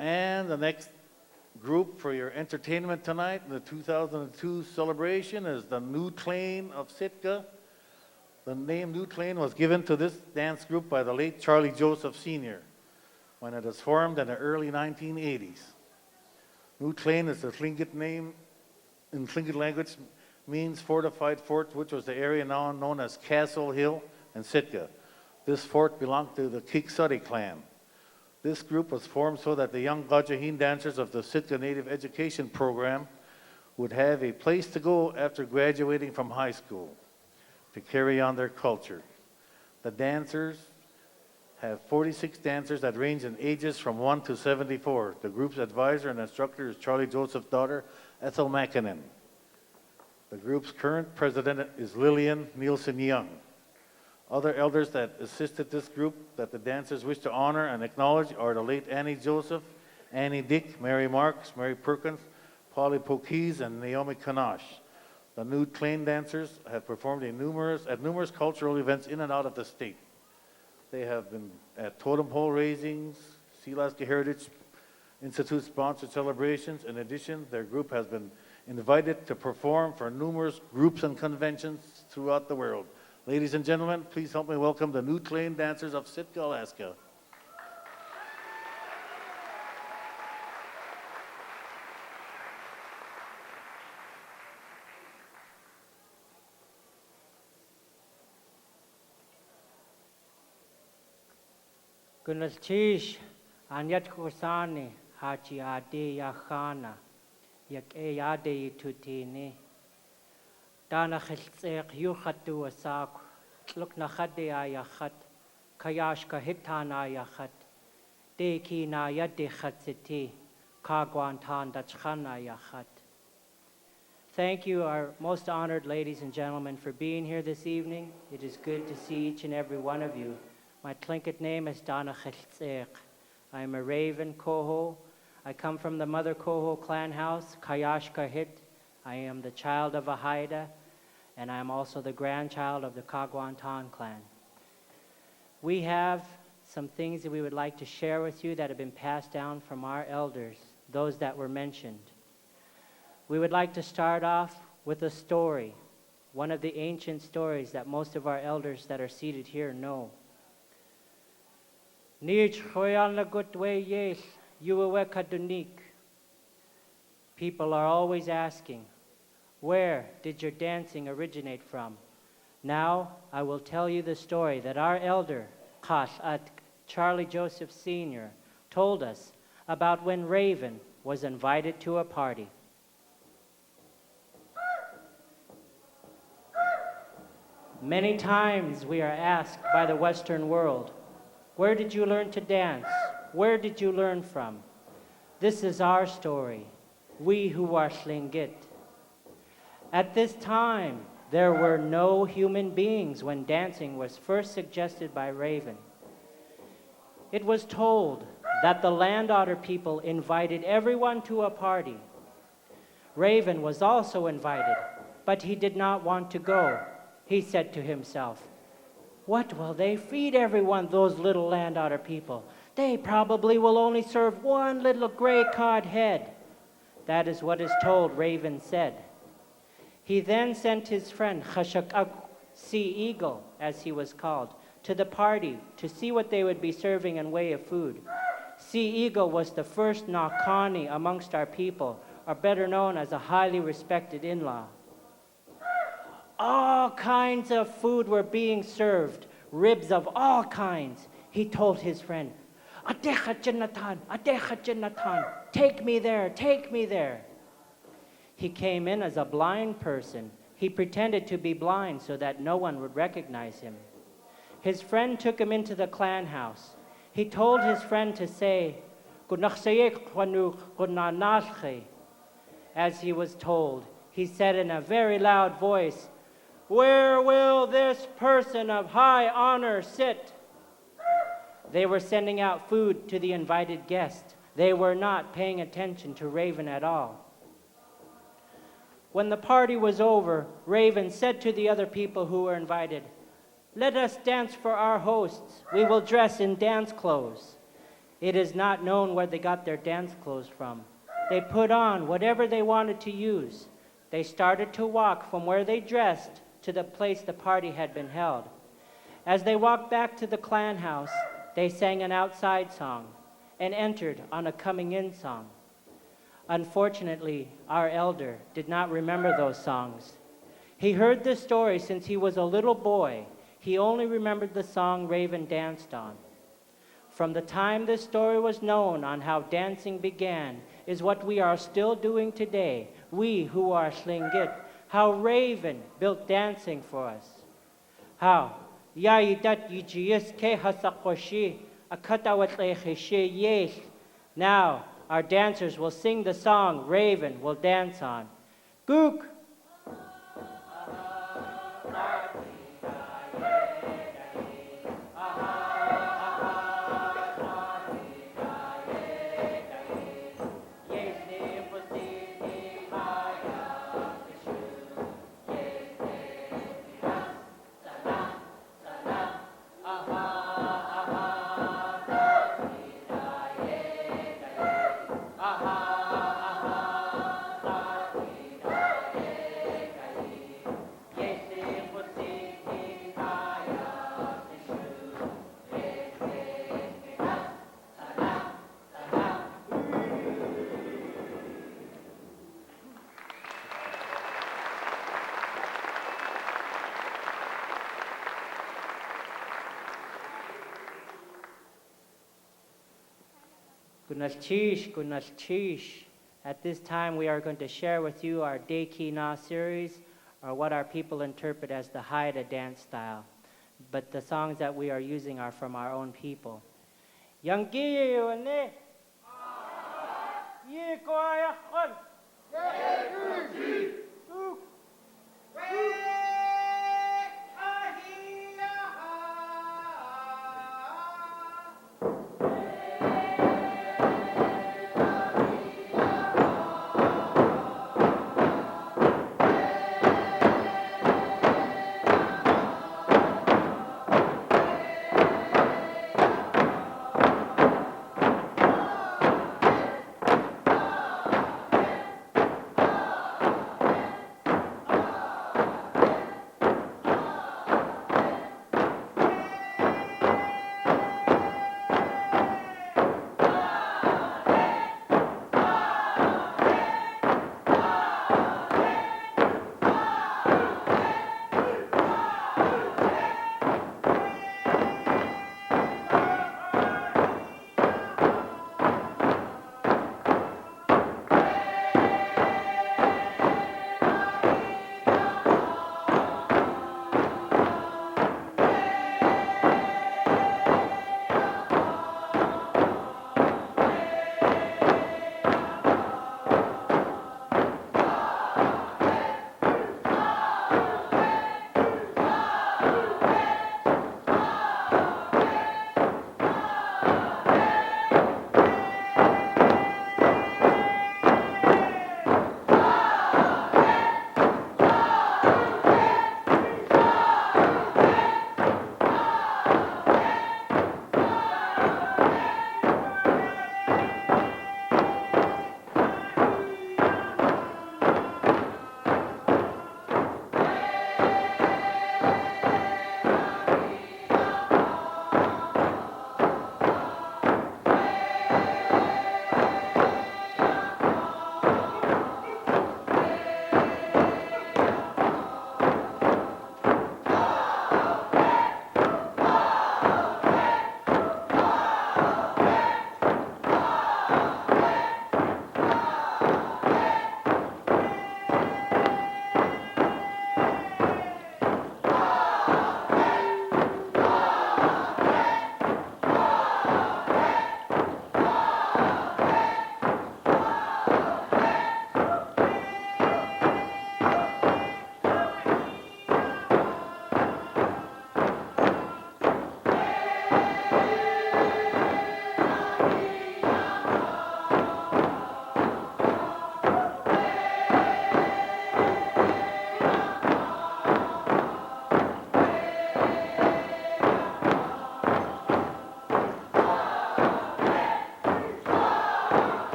And the next group for your entertainment tonight in the 2002 celebration is the Noow Tlein of Sitka. The name Noow Tlein was given to this dance group by the late Charlie Joseph Sr. when it was formed in the early 1980s. Noow Tlein is the Tlingit name in Tlingit language, means fortified fort, which was the area now known as Castle Hill and Sitka. This fort belonged to the Kiksari clan. This group was formed so that the young Gajahin dancers of the Sitka Native Education Program would have a place to go after graduating from high school to carry on their culture. The dancers have 46 dancers that range in ages from 1 to 74. The group's advisor and instructor is Charlie Joseph's daughter, Ethel Makinen. The group's current president is Lillian Nielsen Young. Other elders that assisted this group that the dancers wish to honor and acknowledge are the late Annie Joseph, Annie Dick, Mary Marks, Mary Perkins, Polly Pokes, and Naomi Kanash. The Noow Tlein dancers have performed at numerous cultural events in and out of the state. They have been at totem pole raisings, Sealaska Heritage Institute sponsored celebrations. In addition, their group has been invited to perform for numerous groups and conventions throughout the world. Ladies and gentlemen, please help me welcome the Noow Tlein dancers of Sitka, Alaska. Gunalchish, Anyat Kosani, Hachi Ade Yachana, Yak Eyade Tutini. Dana Khilsek Yukhatu Asak, Tluk Nakhade Ayakhat, Kayashka Hitana Ayakhat, Deki na Yade Khatsiti, Kagwantan Dachana Ayakhat. Thank you, our most honored ladies and gentlemen, for being here this evening. It is good to see each and every one of you. My Tlingit name is Dana Khilsek. I am a Raven Koho. I come from the Mother Koho clan house, Kayashka Hit. I am the child of a Haida, and I am also the grandchild of the Kagwantan clan. We have some things that we would like to share with you that have been passed down from our elders, those that were mentioned. We would like to start off with a story, one of the ancient stories that most of our elders that are seated here know. People are always asking, where did your dancing originate from? Now I will tell you the story that our elder, Charlie Joseph Sr., told us about when Raven was invited to a party. Many times we are asked by the Western world, where did you learn to dance? Where did you learn from? This is our story, we who are Tlingit. At this time, there were no human beings when dancing was first suggested by Raven. It was told that the Land Otter people invited everyone to a party. Raven was also invited, but he did not want to go. He said to himself, what will they feed everyone, those little Land Otter people? They probably will only serve one little gray cod head. That is what is told, Raven said. He then sent his friend, Sea Eagle, as he was called, to the party to see what they would be serving in way of food. Sea Eagle was the first Nakani amongst our people, or better known as a highly respected in-law. All kinds of food were being served, ribs of all kinds. He told his friend, Adecha Jinnatan, take me there, take me there. He came in as a blind person. He pretended to be blind so that no one would recognize him. His friend took him into the clan house. He told his friend to say, as he was told, he said in a very loud voice, where will this person of high honor sit? They were sending out food to the invited guest. They were not paying attention to Raven at all. When the party was over, Raven said to the other people who were invited, let us dance for our hosts. We will dress in dance clothes. It is not known where they got their dance clothes from. They put on whatever they wanted to use. They started to walk from where they dressed to the place the party had been held. As they walked back to the clan house, they sang an outside song and entered on a coming-in song. Unfortunately, our elder did not remember those songs. He heard this story since he was a little boy. He only remembered the song Raven danced on. From the time this story was known on how dancing began is what we are still doing today, we who are Tlingit, how Raven built dancing for us. How Yayidat Yijis Ke Hasakoshi Akatawat Yes. Now our dancers will sing the song Raven will dance on. Gook! Gunalchish, Gunalchish. At this time, we are going to share with you our Deki Na series, or what our people interpret as the Haida dance style. But the songs that we are using are from our own people. Yangi wane. Ye koya khon.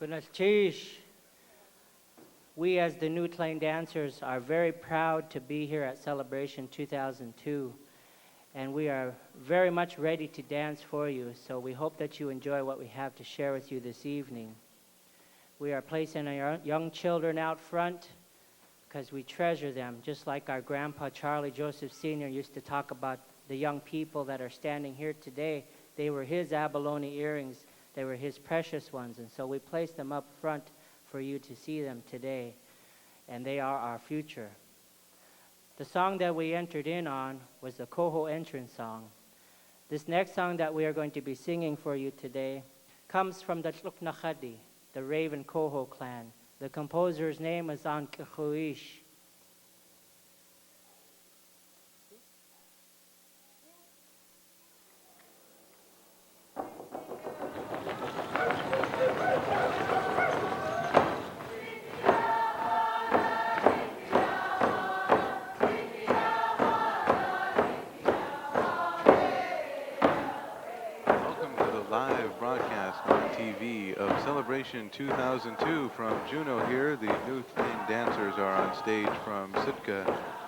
Goodness, Chish. We, as the New Tlein dancers, are very proud to be here at Celebration 2002, and we are very much ready to dance for you, so we hope that you enjoy what we have to share with you this evening. We are placing our young children out front because we treasure them, just like our grandpa Charlie Joseph Sr. used to talk about the young people that are standing here today. They were his abalone earrings. They were his precious ones, and so we place them up front for you to see them today, and they are our future. The song that we entered in on was the Koho entrance song. This next song that we are going to be singing for you today comes from the Tluknachadi, the Raven Koho clan. The composer's name is Ankhuish. Welcome to the live broadcast on TV of Celebration 2002 from Juneau here. The New Tlein dancers are on stage from Sitka,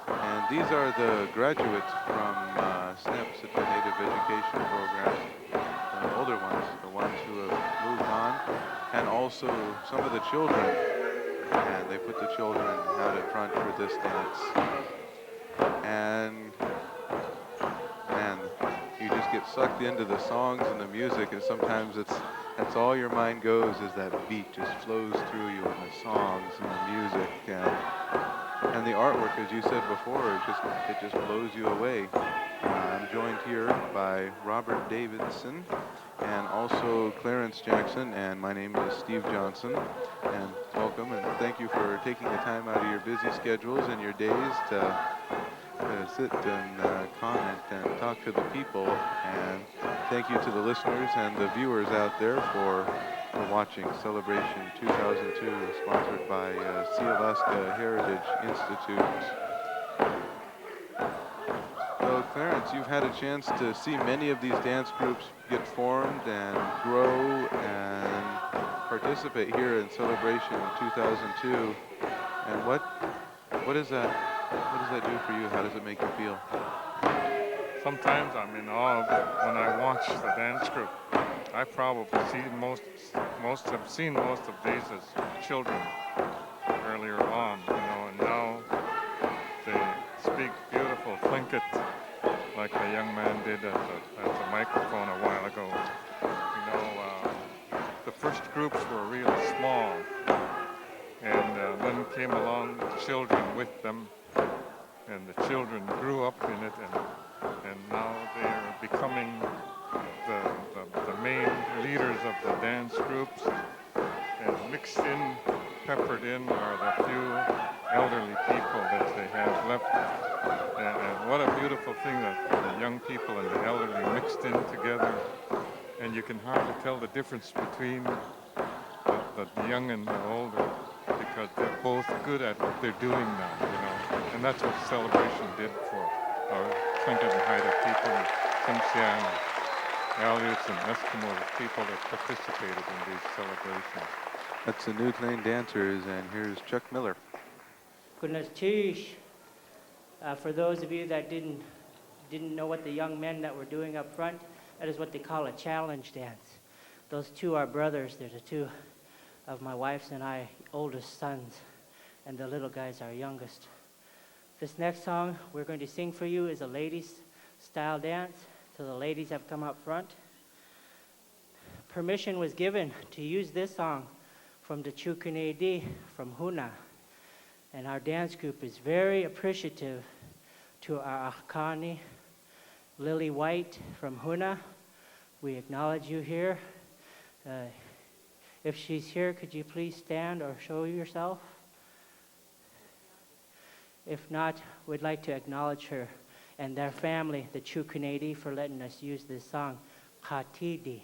and these are the graduates from SNEP, Sitka Native Education Program, the older ones, the ones who have moved on, and also some of the children. And they put the children out in front for this dance. And man, you just get sucked into the songs and the music, and sometimes that's all your mind goes, is that beat just flows through you, and the songs and the music and the artwork, as you said before, it just blows you away. I'm joined here by Robert Davidson and also Clarence Jackson, and my name is Steve Johnson, and welcome and thank you for taking the time out of your busy schedules and your days to sit and comment and talk to the people, and thank you to the listeners and the viewers out there for watching Celebration 2002, sponsored by Sealaska Heritage Institute. So Clarence, you've had a chance to see many of these dance groups get formed and grow and participate here in Celebration 2002, and what does that do for you? How does it make you feel? Sometimes I'm in awe when I watch the dance group. I probably have seen most of these as children earlier on, and now they speak beautiful Tlingit like the young man did at the microphone a while ago. The first groups were real small, and then came along children with them, and the children grew up in it, and now they're becoming the main leaders of the dance groups, and mixed in, peppered in are the few elderly people that they have left. And what a beautiful thing that the young people and the elderly mixed in together, and you can hardly tell the difference between the young and the older, because they're both good at what they're doing now, and that's what Celebration did for our Tlingit and Haida people, and Tsimshian, Aleuts and Eskimo people that participated in these celebrations. That's the New Tlein dancers, and here's Chuck Miller. Goodness, Chish. For those of you that didn't know what the young men that were doing up front, that is what they call a challenge dance. Those two are brothers. They're the two of my wife's and I oldest sons, and the little guy's our youngest. This next song we're going to sing for you is a ladies' style dance, so the ladies have come up front. Permission was given to use this song from the Chukunedi from Huna, and our dance group is very appreciative to our Akhkani, Lily White from Huna. We acknowledge you here. If she's here, could you please stand or show yourself? If not, we'd like to acknowledge her and their family, the Chukunedi, for letting us use this song, Khatidi.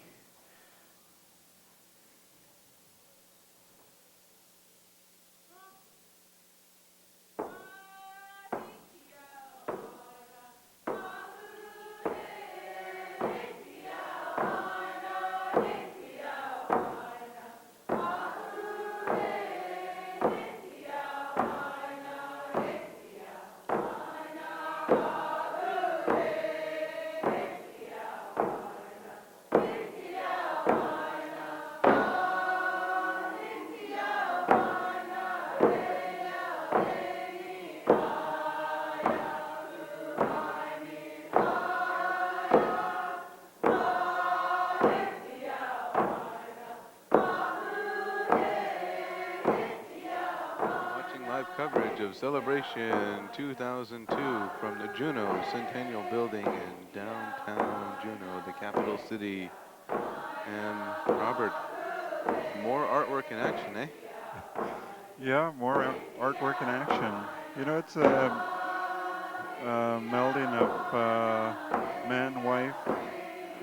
Celebration 2002 from the Juneau Centennial Building in downtown Juneau, the capital city. And Robert, more artwork in action, eh? Yeah, more artwork in action. You know, it's a melding of man, wife,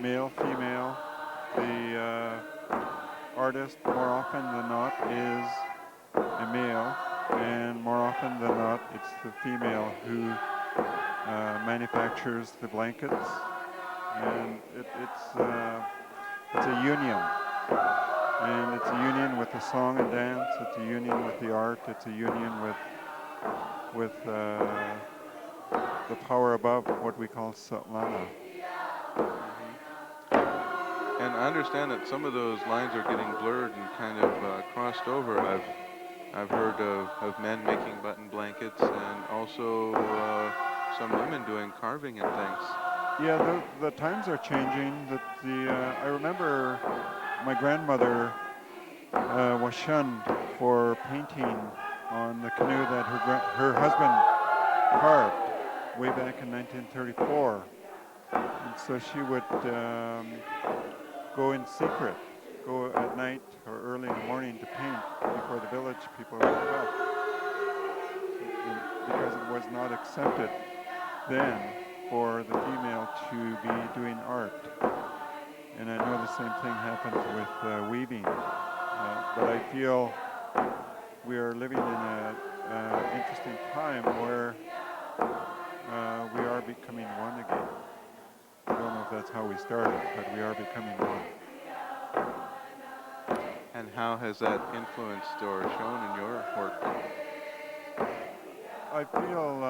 male, female. The artist, more often than not, is a male, and more often than not, it's the female who manufactures the blankets, and it's a union. And it's a union with the song and dance. It's a union with the art. It's a union with the power above, what we call Sealaska. And I understand that some of those lines are getting blurred and kind of crossed over. I've heard of men making button blankets and also some women doing carving and things. Yeah, the times are changing. I remember my grandmother was shunned for painting on the canoe that her husband carved way back in 1934. And so she would go in secret, go at night or early in the morning to paint before the village people woke up. Because it was not accepted then for the female to be doing art. And I know the same thing happens with weaving. But I feel we are living in an interesting time where we are becoming one again. I don't know if that's how we started, but we are becoming one. And how has that influenced or shown in your work? I feel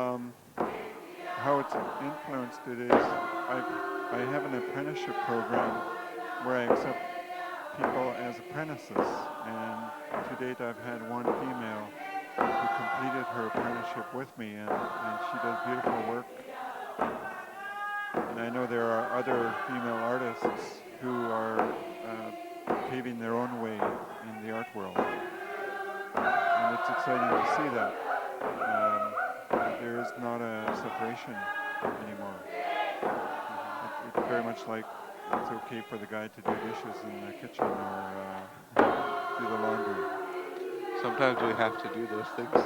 how it's influenced it is, I have an apprenticeship program where I accept people as apprentices, and to date I've had one female who completed her apprenticeship with me, and she does beautiful work. And I know there are other female artists who are paving their own way in the art world. And it's exciting to see that. There is not a separation anymore. It's very much like it's okay for the guy to do dishes in the kitchen or do the laundry. Sometimes we have to do those things.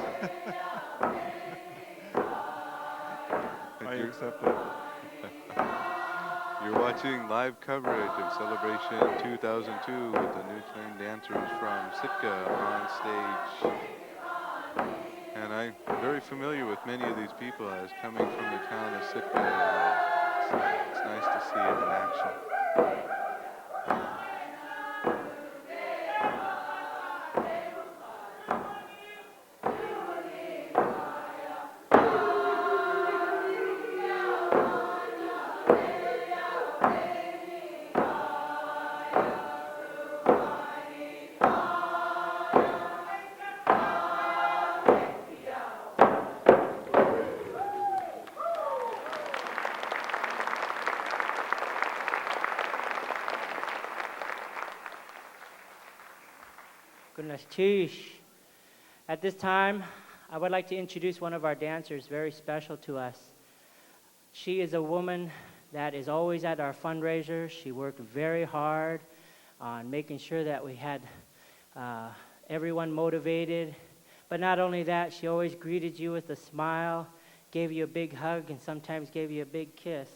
I accept it. You're watching live coverage of Celebration 2002 with the New Tlein dancers from Sitka on stage. And I'm very familiar with many of these people as coming from the town of Sitka. It's nice to see it in action. Goodness, sheesh. At this time, I would like to introduce one of our dancers, very special to us. She is a woman that is always at our fundraisers. She worked very hard on making sure that we had everyone motivated. But not only that, she always greeted you with a smile, gave you a big hug, and sometimes gave you a big kiss.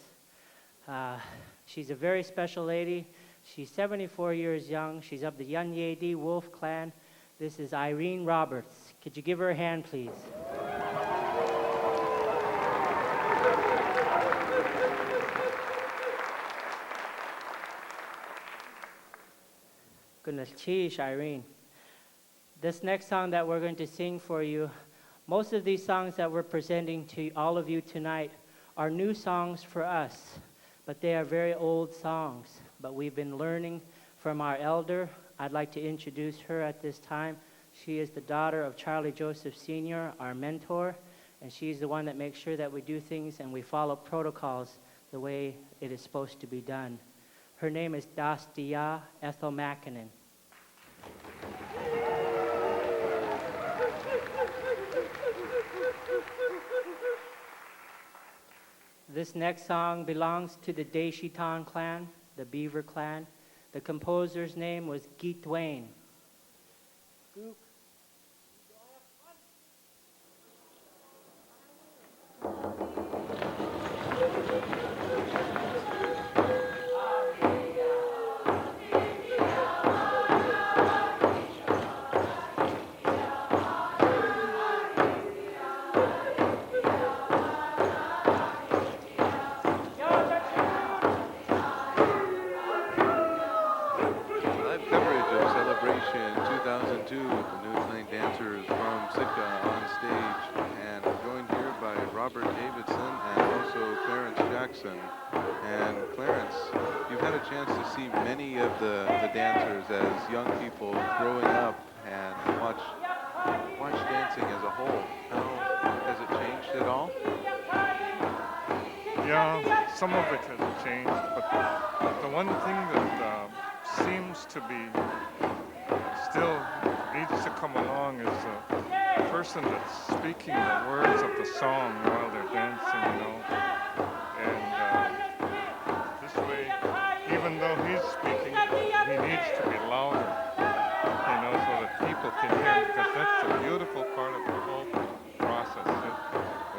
She's a very special lady. She's 74 years young. She's of the Yunyedi Wolf clan. This is Irene Roberts. Could you give her a hand, please? Goodness, sheesh, Irene. This next song that we're going to sing for you, most of these songs that we're presenting to all of you tonight are new songs for us, but they are very old songs. But we've been learning from our elder. I'd like to introduce her at this time. She is the daughter of Charlie Joseph Sr., our mentor, and she's the one that makes sure that we do things and we follow protocols the way it is supposed to be done. Her name is Dastia Ethel Makinen. This next song belongs to the Deshitan clan, the Beaver clan. The composer's name was Tlein. Live coverage of Celebration 2002 with the New Tlein Dancers from Sitka on stage. And we're joined here by Robert Davidson and also Clarence Jackson. And Clarence, you've had a chance to see many of the dancers as young people growing up and watch dancing as a whole. How has it changed at all? Yeah, some of it has changed, but the one thing that seems to be still needs to come along is the person that's speaking the words of the song while they're dancing, you know. And this way, even though he's speaking, he needs to be louder, you know, so that people can hear him, because that's the beautiful part of the whole process.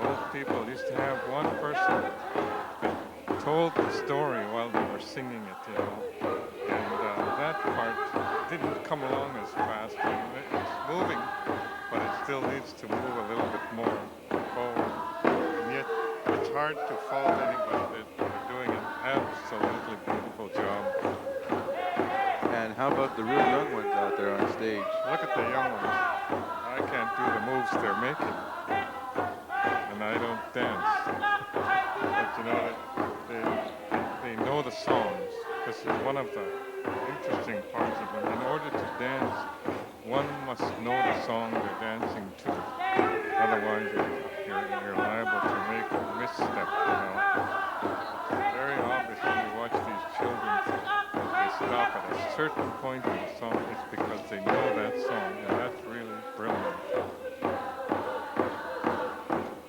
Old people used to have one person that told the story while they were singing it, you know. And that part didn't come along as fast. It's moving, but it still needs to move a little bit more forward. And yet, it's hard to fault anybody that they're doing an absolutely beautiful job. And how about the real young ones out there on stage? Look at the young ones. I can't do the moves they're making, and I don't dance. But you know, they know the songs. This is one of the interesting parts of it. In order to dance, one must know the song they're dancing to. Otherwise, you're liable to make a misstep, you know. It's very obvious when you watch these children, they stop at a certain point in the song. It's because they know that song, and that's really brilliant.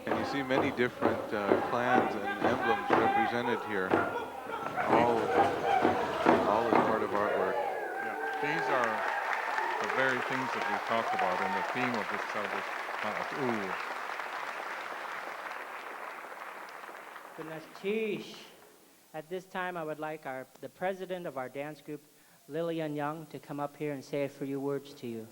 And you see many different clans and emblems represented here, all as part of artwork. Yeah, these are the very things that we talked about in the theme of this celebration. Ooh. Goodness, sheesh. At this time, I would like the president of our dance group, Lillian Young, to come up here and say a few words to you.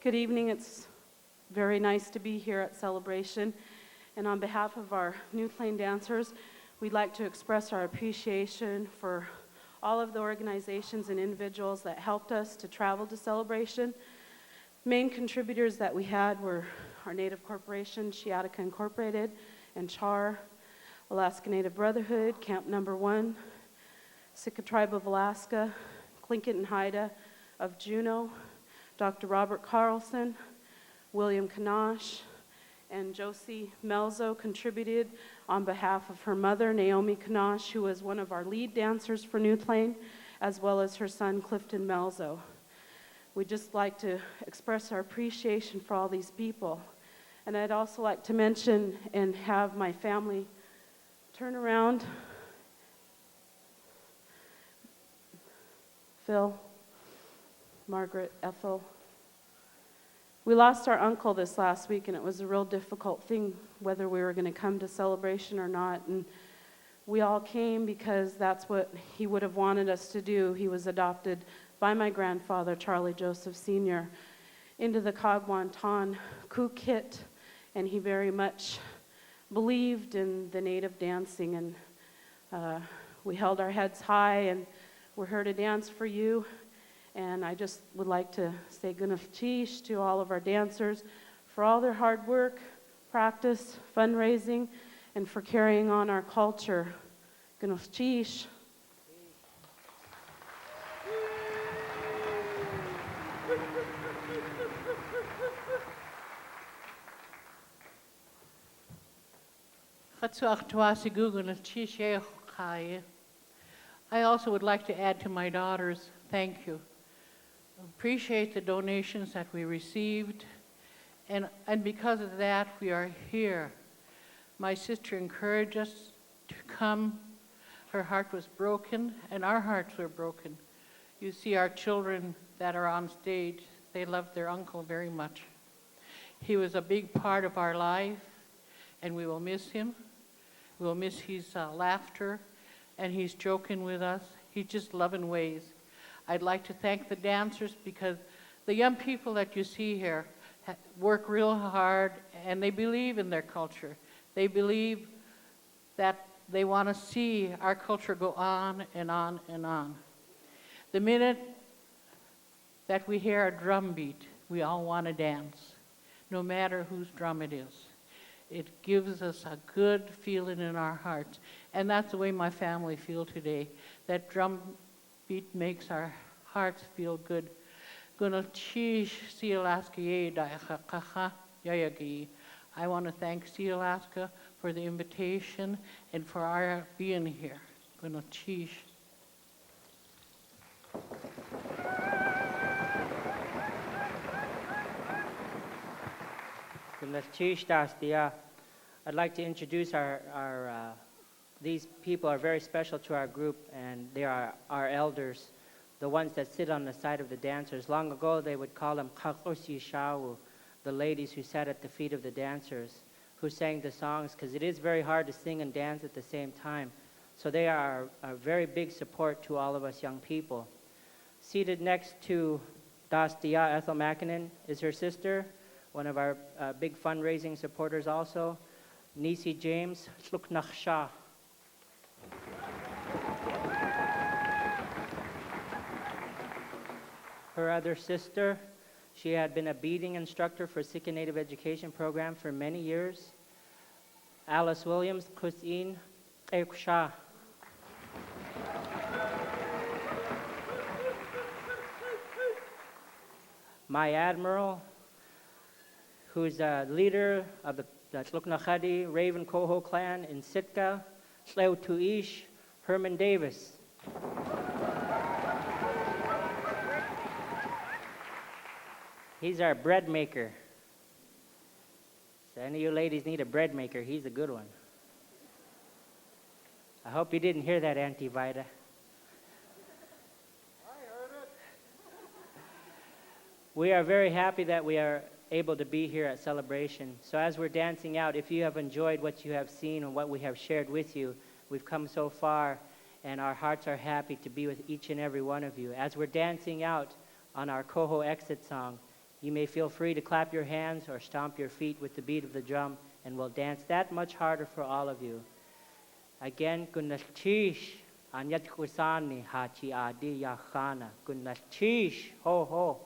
Good evening. It's very nice to be here at Celebration. And on behalf of our New Tlein dancers, we'd like to express our appreciation for all of the organizations and individuals that helped us to travel to Celebration. Main contributors that we had were our Native Corporation, Sealaska Incorporated, and CHAR, Alaska Native Brotherhood, Camp Number 1, Sitka Tribe of Alaska, Tlingit and Haida of Juneau, Dr. Robert Carlson, William Kanash, and Josie Melzo contributed on behalf of her mother, Naomi Kanash, who was one of our lead dancers for New Tlein, as well as her son, Clifton Melzo. We'd just like to express our appreciation for all these people. And I'd also like to mention and have my family turn around. Phil, Margaret, Ethel. We lost our uncle this last week, and it was a real difficult thing whether we were going to come to Celebration or not. And we all came because that's what he would have wanted us to do. He was adopted by my grandfather, Charlie Joseph Sr., into the Kagwantan Kukit, and he very much believed in the native dancing. And we held our heads high, and we're here to dance for you. And I just would like to say Gunafchish to all of our dancers for all their hard work, practice, fundraising, and for carrying on our culture. Gunafchish. I also would like to add to my daughters Thank you. Appreciate the donations that we received, and because of that, we are here. My sister encouraged us to come. Her heart was broken, and our hearts were broken. You see our children that are on stage, they love their uncle very much. He was a big part of our life, and we will miss him. We'll miss his laughter, and he's joking with us. He's just loving ways. I'd like to thank the dancers because the young people that you see here work real hard, and they believe in their culture. They believe that they want to see our culture go on and on and on. The minute that we hear a drum beat, we all want to dance, no matter whose drum it is. It gives us a good feeling in our hearts. And that's the way my family feel today. That drum beat makes our hearts feel good. I want to thank Sealaska for the invitation and for our being here. I'd like to introduce these people are very special to our group, and they are our elders, the ones that sit on the side of the dancers. Long ago, they would call them Kakosi Shau, the ladies who sat at the feet of the dancers, who sang the songs, because it is very hard to sing and dance at the same time. So they are a very big support to all of us young people. Seated next to Dastia Ethel Makinen is her sister, one of our big fundraising supporters also, Nisi James Tluknach Shah. Her other sister, she had been a beading instructor for Sikh Native Education Program for many years, Alice Williams Kusin Shah. My Admiral, who's a leader of the Tluknakhadi Raven Koho clan in Sitka, Sleu Tuish, Herman Davis. He's our bread maker. So any of you ladies need a bread maker, he's a good one. I hope you didn't hear that, Auntie Vida. We are very happy that we are able to be here at Celebration. So as we're dancing out, if you have enjoyed what you have seen and what we have shared with you, we've come so far, and our hearts are happy to be with each and every one of you. As we're dancing out on our Koho exit song, you may feel free to clap your hands or stomp your feet with the beat of the drum, and we'll dance that much harder for all of you. Again, Gunnachish, Anyat Kusani, Hachi Adi Yachana, Gunnachish, ho ho.